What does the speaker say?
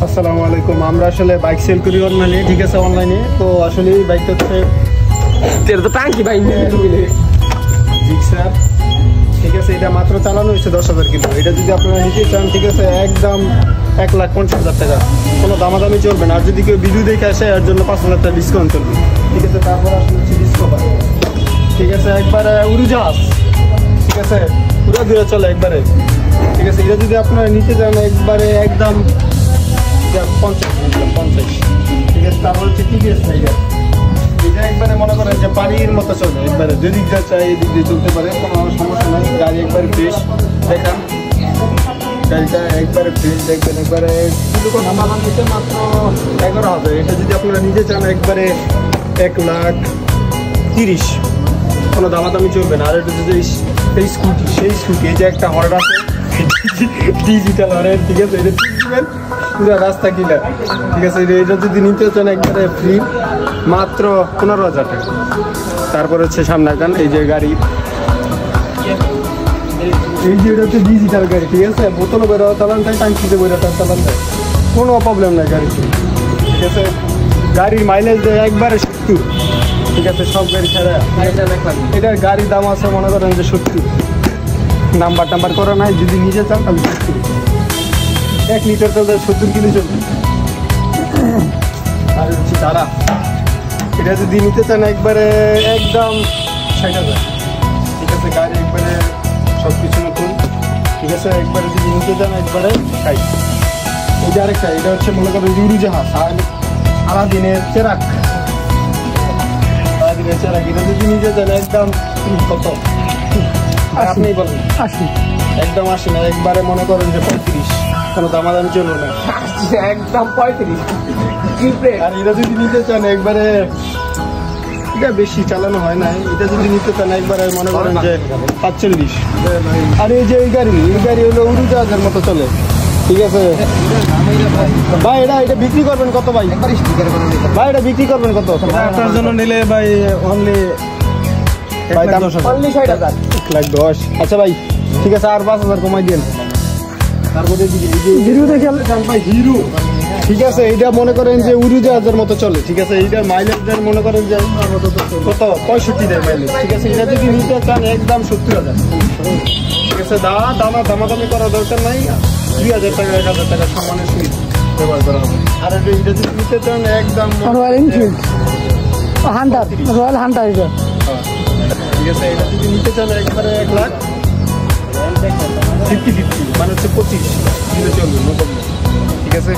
আসসালামু আলাইকুম। আমরা আসলে বাইক সেল করি অনলাইনে, ঠিক আছে, অনলাইনে। তো আসলে এই বাইকটা হচ্ছে তেল তো টাঙ্কি ভাই জিক্সার, ঠিক আছে। এটা মাত্র চালানো হয়েছে 10,000 কিলো। এটা যদি আপনারা নিতে চান, ঠিক আছে, একদম 1,50,000 টাকা, কোনো দামাদামি চলবে না। আর যদি কেউ ভিডিও দেখে আসে এর জন্য 5,000 টাকা ডিসকাউন্ট চলবে, ঠিক আছে। তারপর আসলে হচ্ছে ডিসকভার, ঠিক আছে, একবারে উড়োজাহাজ, ঠিক আছে, পুরো দূরে চলে একবারে, ঠিক আছে। এটা যদি আপনারা নিতে চান একবারে একদম 50, ঠিক আছে। তারপর হচ্ছে টিভিএস টাইগার, এটা একবারে মনে করেন যে পানির মতো চলে, একবারে যেদিক যা চাই এদিক দিয়ে চলতে পারে, কোনো সমস্যা নেই। গাড়ি একবারে ফ্রেশ, দেখান গাড়িটা একবারে ফ্রেশ, দেখবেন একবারে নামালাম দিতে মাত্র 11,000। এটা যদি আপনারা নিতে চান একবারে 1,30,000, কোনো দামাদামি চলবে না। আর এটা যদি এই স্কুটি, সেই স্কুটি, এই যে একটা হর্ন আছে ডিজিটাল হর্ন, ঠিক আছে, এটা দিবেন পুরো রাস্তা কিলার, ঠিক আছে। এটা যদি নিতে চান একবারে ফ্রি, মাত্র 15,000 টাকা। তারপর হচ্ছে সামনে গান, এই যে গাড়ি, এই যে এটা হচ্ছে ডিজিটাল গাড়ি, ঠিক আছে। বোতলে বেরো চালান যায়, টাঙ্কিতে বেরো চালান যায়, কোনো প্রবলেম নাই গাড়িতে, ঠিক আছে। গাড়ির মাইলেজ দেয় একবারে 70, ঠিক আছে, সব গাড়ি ছাড়া। এটার গাড়ির দাম আছে মনে করেন যে 70, নাম্বার করা নাই। যদি নিতে চান তাহলে 70, 1 লিটার তেল 70 কিলো চলবে। আর হচ্ছে তারা, এটা যদি নিতে চান একবারে একদম 60,000, ঠিক আছে। গাড়ি একবারে সব কিছু নতুন, ঠিক আছে। একবারে যদি নিতে চান একবারে 60। এই যে আরেকটা, এটা হচ্ছে মনে করেন উড়োজাহাজ, আলাদিনের চেরাক, এটা যদি নিতে চান একদম কত আপনি বলেন? 80, একদম 80 না, একবারে মনে করেন যে 35, কোনো দামাদামি চলবে না, একদম 35। আর এটা যদি নিতে চান একবারে, এটা বেশি চালানো হয় না, এটা যদি নিতে চান একবারে মনে করেন যে 45। আর এই যে এই গাড়ি হলো উড়োজাহাজের মতো চলে, ঠিক আছে ভাই। এটা বিক্রি করবেন কত ভাই? ভাই এটা বিক্রি করবেন কত? আপনার জন্য নিলে ভাই অনলি 1,10,000। আচ্ছা ভাই, ঠিক আছে, আর 5,000 কমাই দেন। তারপরে হিরো দেখে ভাই, হিরো, ঠিক আছে। এইটা মনে করেন যে উড়োজাহাজের মতো চলে, ঠিক আছে। এইটার মাইলেজ দেন মনে করেন যে কত 65 দেয় মাইলেজ, ঠিক আছে। এটা যদি নিতে চান একদম 70,000, ঠিক আছে। দামাদামি করার দরকার নাই, 2,000 টাকা 1,000 টাকা সম্মানের সহিত ব্যবহার করা হবে। আর এটা যদি নিতে চান একদম royal Enfield Hunter, royal Hunter, এটা ঠিক আছে। এটা যদি নিতে চান একবারে 1,50,000, মানে হচ্ছে 25 কিলো চলবে, ঠিক আছে।